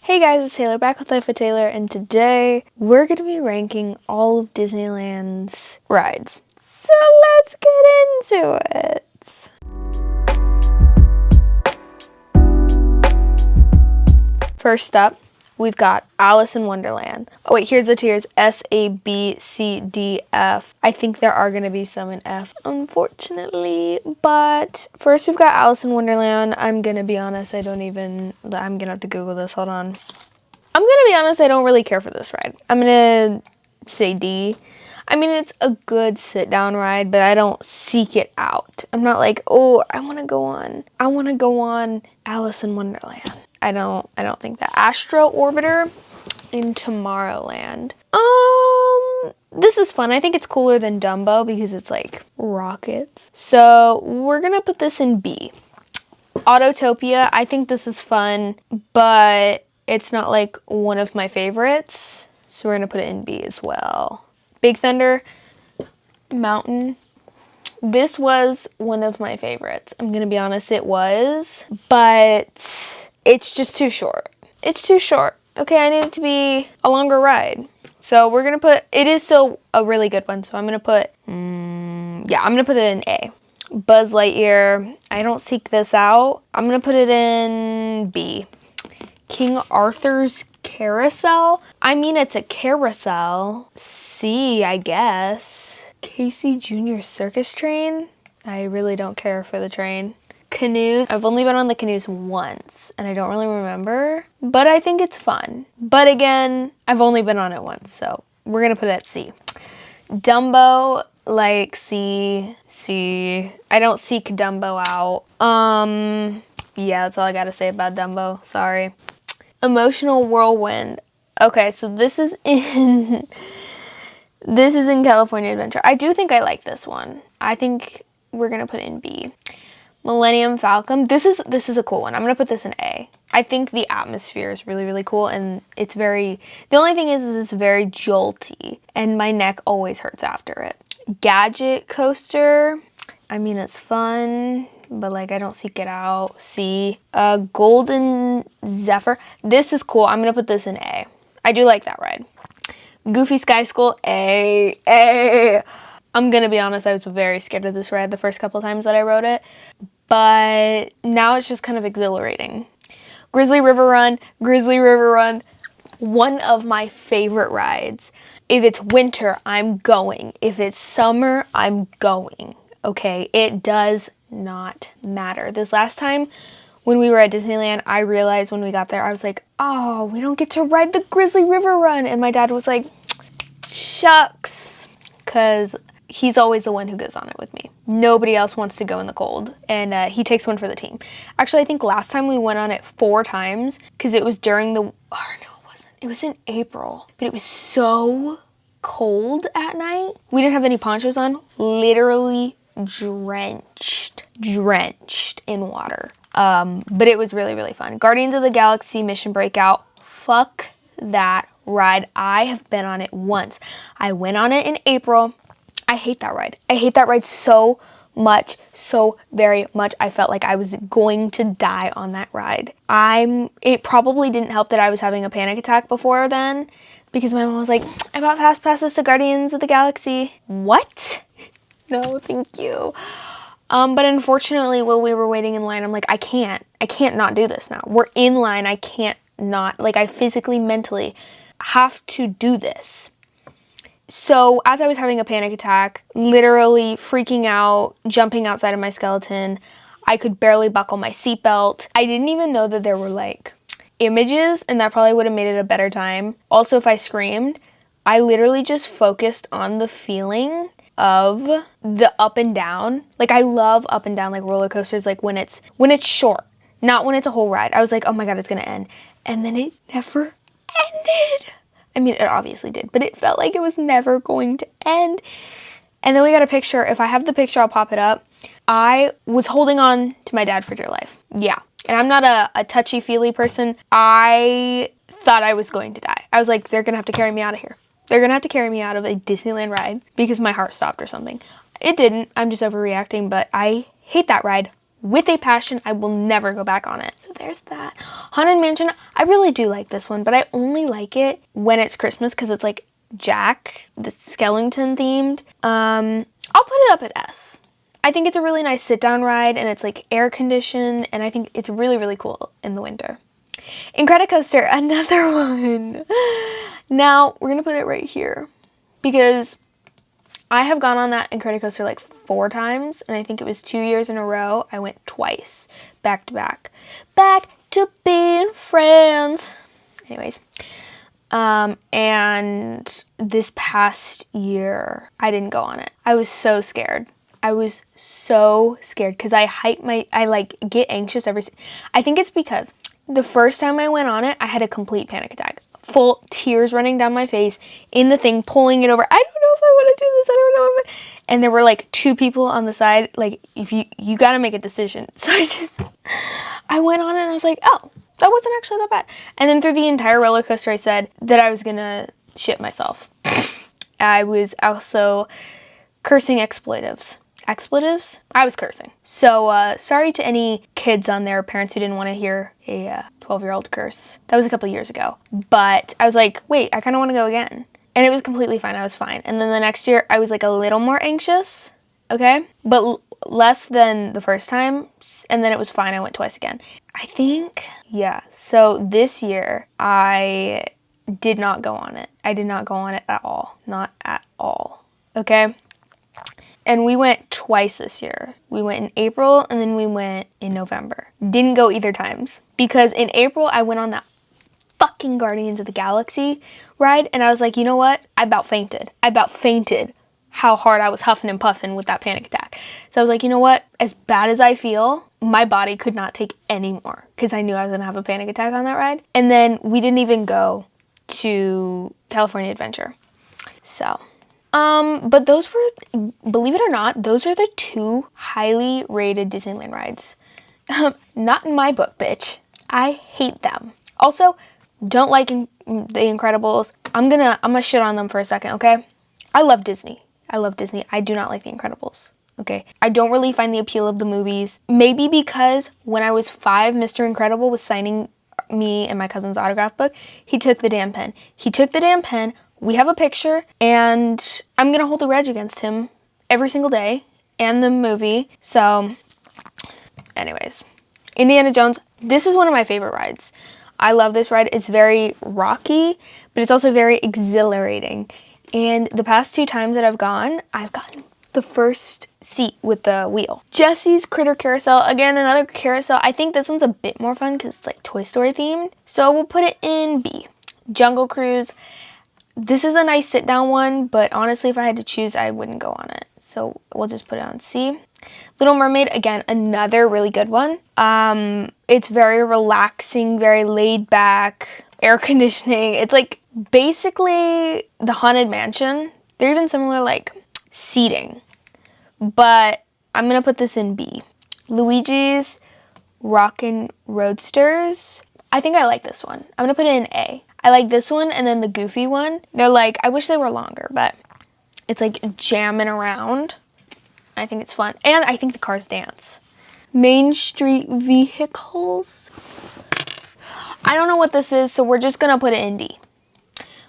Hey guys, it's Taylor back with Life with Taylor, and today we're going to be ranking all of Disneyland's rides. So let's get into it. First up, we've got Alice in Wonderland. Oh wait, here's the tiers: S, A, B, C, D, F. I think there are going to be some in F, unfortunately. But first we've got Alice in Wonderland. I'm going to be honest, I'm going to have to Google this, hold on. I'm going to be honest, I don't really care for this ride. I'm going to say D. I mean, it's a good sit-down ride, but I don't seek it out. I'm not like, oh, I want to go on Alice in Wonderland. I don't think that. Astro Orbiter in Tomorrowland. This is fun. I think it's cooler than Dumbo because it's like rockets. So we're going to put this in B. Autotopia, I think this is fun, but it's not like one of my favorites, so we're gonna put it in B as well. Big Thunder Mountain. This was one of my favorites. I'm gonna be honest, it was, but it's just too short. It's too short. Okay, I need it to be a longer ride. So we're gonna put, it is still a really good one, so I'm gonna put, I'm gonna put it in A. Buzz Lightyear, I don't seek this out. I'm gonna put it in B. King Arthur's Carousel. I mean, it's a carousel. C, I guess. Casey Jr. Circus Train. I really don't care for the train. Canoes. I've only been on the canoes once, and I don't really remember, but I think it's fun. But again, I've only been on it once, so we're gonna put it at C. Dumbo, like C. I don't seek Dumbo out. Yeah, that's all I gotta say about Dumbo. Sorry. Emotional Whirlwind. Okay, so this is in California Adventure. I do think I like this one. I think we're gonna put it in B. Millennium Falcon. This is a cool one. I'm gonna put this in A. I think the atmosphere is really, really cool, and it's very, the only thing is it's very jolty, and my neck always hurts after it. Gadget Coaster. I mean, it's fun, but like I don't seek it out. C. Golden Zephyr. This is cool. I'm gonna put this in A. I do like that ride. Goofy Sky School. A. I'm gonna be honest, I was very scared of this ride the first couple times that I rode it, but now it's just kind of exhilarating. Grizzly River Run. One of my favorite rides. If it's winter, I'm going. If it's summer, I'm going. Okay, it does not matter. This last time when we were at Disneyland, I realized when we got there, I was like, oh, we don't get to ride the Grizzly River Run. And my dad was like, shucks, because he's always the one who goes on it with me. Nobody else wants to go in the cold, and he takes one for the team. Actually, I think last time we went on it 4 times because it was during the, oh no, it wasn't. It was in April, but it was so cold at night. We didn't have any ponchos on, literally drenched in water. But it was really, really fun. Guardians of the Galaxy Mission Breakout. Fuck that ride. I have been on it once. I went on it in April. I hate that ride. I hate that ride so much, so very much. I felt like I was going to die on that ride. It probably didn't help that I was having a panic attack before then, because my mom was like, I bought fast passes to Guardians of the Galaxy. What? No, thank you. But unfortunately, while we were waiting in line, I'm like, I can't not do this now. We're in line. I can't not, like, I physically, mentally have to do this. So as I was having a panic attack, literally freaking out, jumping outside of my skeleton, I could barely buckle my seatbelt. I didn't even know that there were like images, and that probably would have made it a better time. Also, if I screamed, I literally just focused on the feeling of the up and down. Like, I love up and down, like roller coasters, like when it's short, not when it's a whole ride. I was like, oh my God, it's gonna end. And then it never ended. I mean, it obviously did, but it felt like it was never going to end. And then we got a picture. If I have the picture, I'll pop it up. I was holding on to my dad for dear life. Yeah. And I'm not a touchy-feely person. I thought I was going to die. I was like, they're going to have to carry me out of here. They're going to have to carry me out of a Disneyland ride because my heart stopped or something. It didn't. I'm just overreacting, but I hate that ride with a passion. I will never go back on it. So there's that. Haunted Mansion, I really do like this one, but I only like it when it's Christmas because it's like Jack, the Skellington themed. I'll put it up at S. I think it's a really nice sit-down ride, and it's like air conditioned, and I think it's really, really cool in the winter. Incredicoaster, another one. Now, we're gonna put it right here because I have gone on that Incredicoaster like 4 times, and I think it was 2 years in a row. I went twice, back to back. Back to being friends. Anyways, and this past year, I didn't go on it. I was so scared. I was so scared because I like get anxious I think it's because the first time I went on it, I had a complete panic attack. Full tears running down my face in the thing, pulling it over. I don't know if I want to do this. I don't know if and there were like 2 people on the side. Like, if you got to make a decision. So I went on it and I was like, oh, that wasn't actually that bad. And then through the entire roller coaster, I said that I was going to shit myself. I was also cursing expletives. Expletives? I was cursing. So sorry to any kids on there, parents who didn't want to hear a 12-year-old curse. That was a couple years ago. But I was like, wait, I kind of want to go again. And it was completely fine. I was fine. And then the next year, I was like a little more anxious. Okay? But less than the first time. And then it was fine. I went twice again. I think, yeah. So this year, I did not go on it. I did not go on it at all. Not at all. Okay? And we went twice this year. We went in April and then we went in November. Didn't go either times. Because in April, I went on that fucking Guardians of the Galaxy ride. And I was like, you know what? I about fainted. How hard I was huffing and puffing with that panic attack. So I was like, you know what? As bad as I feel, my body could not take any more. Because I knew I was going to have a panic attack on that ride. And then we didn't even go to California Adventure. So... but those were, believe it or not, those are the 2 highly rated Disneyland rides. Not in my book, bitch. I hate them. Also, don't like The Incredibles. I'm gonna shit on them for a second, okay? I love Disney. I do not like The Incredibles, okay? I don't really find the appeal of the movies. Maybe because when I was 5, Mr. Incredible was signing me and my cousin's autograph book. He took the damn pen. We have a picture, and I'm going to hold a grudge against him every single day, and the movie. So, anyways. Indiana Jones. This is one of my favorite rides. I love this ride. It's very rocky, but it's also very exhilarating. And the past 2 times that I've gotten the first seat with the wheel. Jesse's Critter Carousel. Again, another carousel. I think this one's a bit more fun because it's like Toy Story themed. So we'll put it in B. Jungle Cruise. This is a nice sit-down one, but honestly, if I had to choose, I wouldn't go on it. So we'll just put it on C. Little Mermaid, again, another really good one. It's very relaxing, very laid back, air conditioning. It's like basically the Haunted Mansion. They're even similar like seating, but I'm going to put this in B. Luigi's Rockin' Roadsters. I think I like this one. I'm going to put it in A. I like this one and then the Goofy one. They're like, I wish they were longer, but it's like jamming around. I think it's fun. And I think the cars dance. Main Street Vehicles. I don't know what this is, so we're just going to put it in D.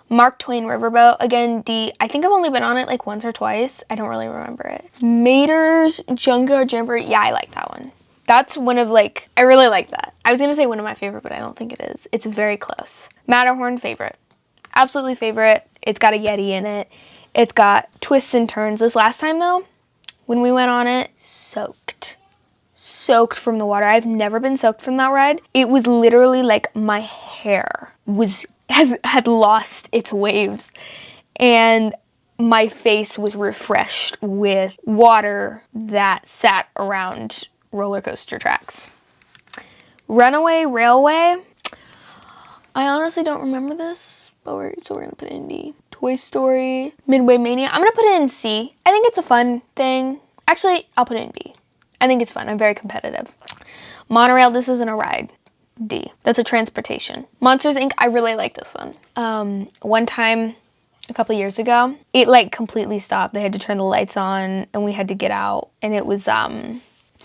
Mark Twain Riverboat. Again, D. I think I've only been on it like once or twice. I don't really remember it. Mater's Junkyard Jamboree. Yeah, I like that one. That's one of like, I really like that. I was going to say one of my favorite, but I don't think it is. It's very close. Matterhorn, favorite. Absolutely favorite. It's got a Yeti in it. It's got twists and turns. This last time though, when we went on it, soaked from the water. I've never been soaked from that ride. It was literally like my hair had lost its waves and my face was refreshed with water that sat around roller coaster tracks. Runaway Railway. I honestly don't remember this, but we're gonna put it in D. Toy Story, Midway Mania. I'm gonna put it in C. I think it's a fun thing. Actually, I'll put it in B. I think it's fun. I'm very competitive. Monorail. This isn't a ride. D. That's a transportation. Monsters Inc. I really like this one. One time, a couple years ago, it like completely stopped. They had to turn the lights on, and we had to get out, and it was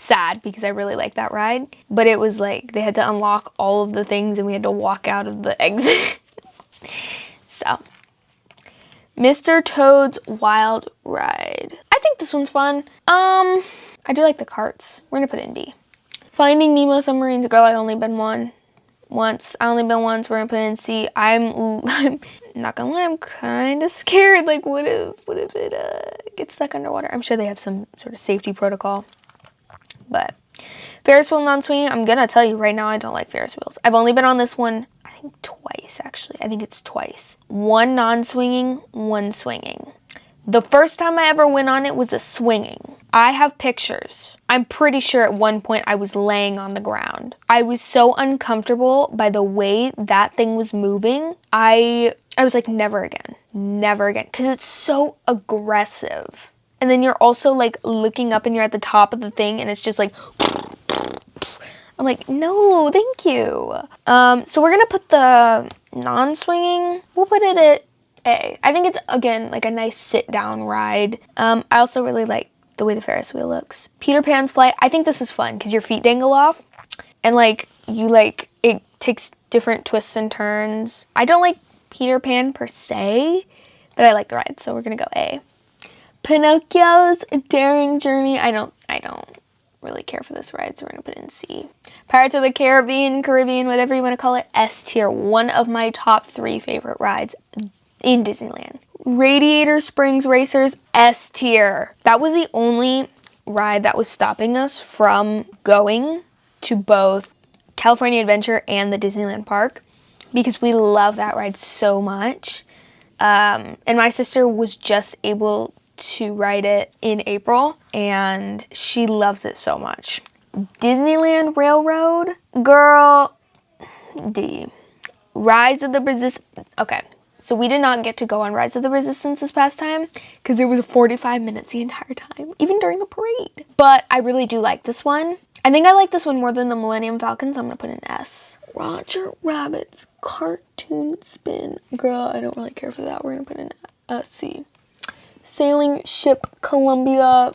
sad because I really like that ride. But it was like they had to unlock all of the things and we had to walk out of the exit. So, Mr. Toad's Wild Ride. I think this one's fun. I do like the carts. We're gonna put it in B. Finding Nemo Submarines. Girl, I've only been once. I only been once. We're gonna put it in C. I'm not gonna lie, I'm kind of scared. Like, what if it gets stuck underwater? I'm sure they have some sort of safety protocol. But Ferris wheel non-swinging, I'm gonna tell you right now, I don't like Ferris wheels. I've only been on this one, I think twice actually. I think it's twice. One non-swinging, one swinging. The first time I ever went on it was a swinging. I have pictures. I'm pretty sure at one point I was laying on the ground. I was so uncomfortable by the way that thing was moving. I was like, never again, because it's so aggressive. And then you're also like looking up and you're at the top of the thing and it's just like, I'm like, no, thank you. So we're gonna put the non-swinging, we'll put it at A. I think it's, again, like a nice sit-down ride. I also really like the way the Ferris wheel looks. Peter Pan's Flight, I think this is fun because your feet dangle off and like it takes different twists and turns. I don't like Peter Pan per se, but I like the ride, so we're gonna go A. Pinocchio's Daring Journey, I don't really care for this ride, so we're gonna put it in C. Pirates of the Caribbean, whatever you want to call it, S tier. One of my top 3 favorite rides in Disneyland. Radiator Springs Racers, S tier. That was the only ride that was stopping us from going to both California Adventure and the Disneyland park because we love that ride so much. And my sister was just able to ride it in April and she loves it so much. Disneyland Railroad, girl, D. Rise of the Resistance. Okay, so we did not get to go on Rise of the Resistance this past time because it was 45 minutes the entire time, even during the parade. But I really do like this one. I think I like this one more than the Millennium Falcon, so I'm gonna put an S. Roger Rabbit's Cartoon Spin. Girl, I don't really care for that. We're gonna put an C. Sailing Ship Columbia,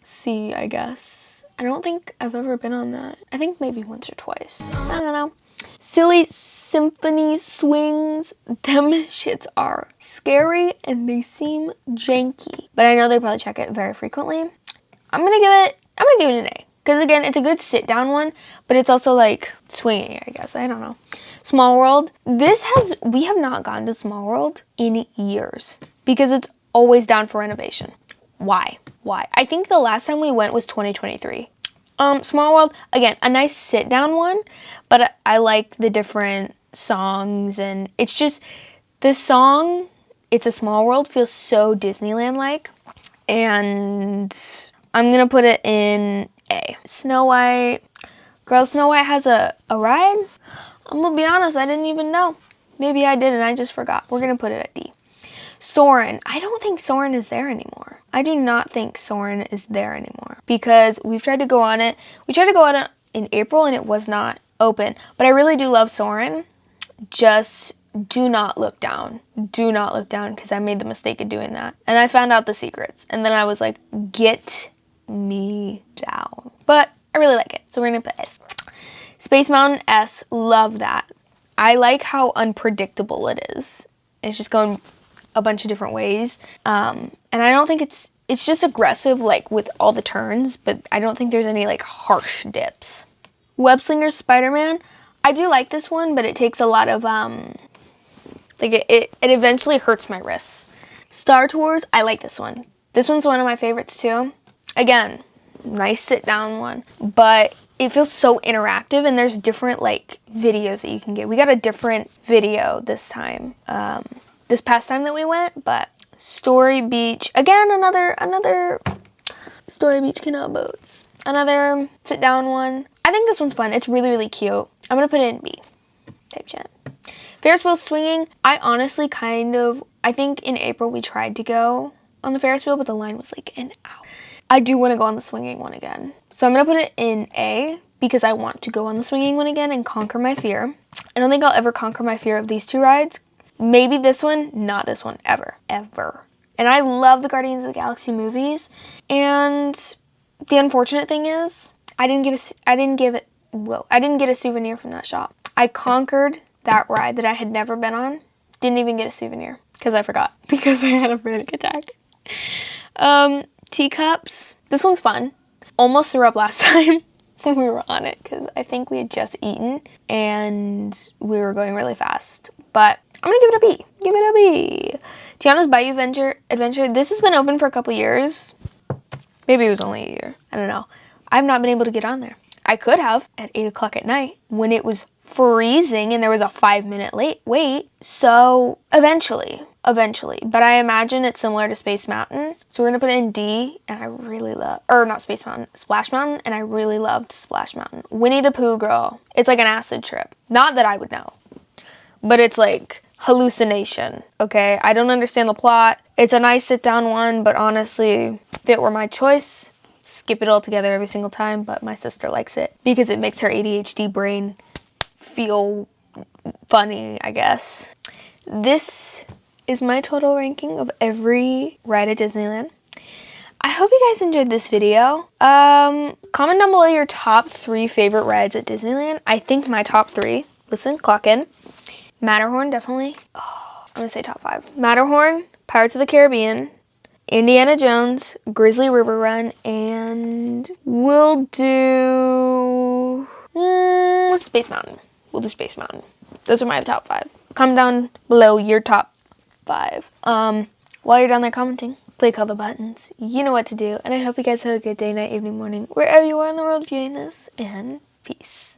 C, I guess. I don't think I've ever been on that. I think maybe once or twice. I don't know. Silly Symphony Swings. Them shits are scary and they seem janky. But I know they probably check it very frequently. I'm gonna give it an A. Because again, it's a good sit down one, but it's also like swinging, I guess. I don't know. Small World. We have not gone to Small World in years because it's always down for renovation. Why? I think the last time we went was 2023. Small World, again, a nice sit down one, but I like the different songs and it's just, the song, It's a Small World, feels so Disneyland like. And I'm gonna put it in A. Snow White. Girl, Snow White has a ride? I'm gonna be honest, I didn't even know. Maybe I did and I just forgot. We're gonna put it at D. Soarin'. I don't think Soarin' is there anymore. I do not think Soarin' is there anymore because we've tried to go on it. We tried to go on it in April and it was not open. But I really do love Soarin'. Just do not look down. Do not look down because I made the mistake of doing that. And I found out the secrets. And then I was like, get me down. But I really like it. So we're going to put S. Space Mountain, S. Love that. I like how unpredictable it is. It's just going a bunch of different ways. And I don't think it's just aggressive, like with all the turns, but I don't think there's any like harsh dips. Web Slinger Spider-Man. I do like this one, but it takes a lot of, like it eventually hurts my wrists. Star Tours, I like this one. This one's one of my favorites too. Again, nice sit down one, but it feels so interactive and there's different like videos that you can get. We got a different video this time, this past time that we went, but Story Beach, again, another Story Beach Canal Boats. Another sit down one. I think this one's fun. It's really, really cute. I'm gonna put it in B. Type chat. Ferris wheel swinging. I honestly I think in April we tried to go on the Ferris wheel, but the line was like an hour. I do want to go on the swinging one again. So I'm gonna put it in A because I want to go on the swinging one again and conquer my fear. I don't think I'll ever conquer my fear of these two rides. Maybe this one, not this one, ever. And I love the Guardians of the Galaxy movies, and the unfortunate thing is I didn't get a souvenir from that shop. I conquered that ride that I had never been on. Didn't even get a souvenir because I forgot because I had a panic attack. Teacups. This one's fun. Almost threw up last time when we were on it because I think we had just eaten and we were going really fast. But I'm gonna give it a B. Give it a B. Tiana's Bayou Adventure. This has been open for a couple years. Maybe it was only a year. I don't know. I've not been able to get on there. I could have at 8 o'clock at night when it was freezing and there was a 5-minute wait. So eventually. But I imagine it's similar to Space Mountain. So we're gonna put it in D, and I really love, or not Space Mountain, Splash Mountain, and I really loved Splash Mountain. Winnie the Pooh girl. It's like an acid trip. Not that I would know, but it's like hallucination, okay? I don't understand the plot. It's a nice sit-down one, but honestly, if it were my choice, skip it all together every single time, but my sister likes it because it makes her ADHD brain feel funny, I guess. This is my total ranking of every ride at Disneyland. I hope you guys enjoyed this video. Comment down below your top 3 favorite rides at Disneyland. I think my top 3, listen, clock in. Matterhorn, definitely. Oh, I'm gonna say top 5. Matterhorn, Pirates of the Caribbean, Indiana Jones, Grizzly River Run, and we'll do Space Mountain. We'll do Space Mountain. Those are my top 5. Comment down below your top 5. While you're down there commenting, click all the buttons. You know what to do. And I hope you guys have a good day, night, evening, morning, wherever you are in the world viewing this. And peace.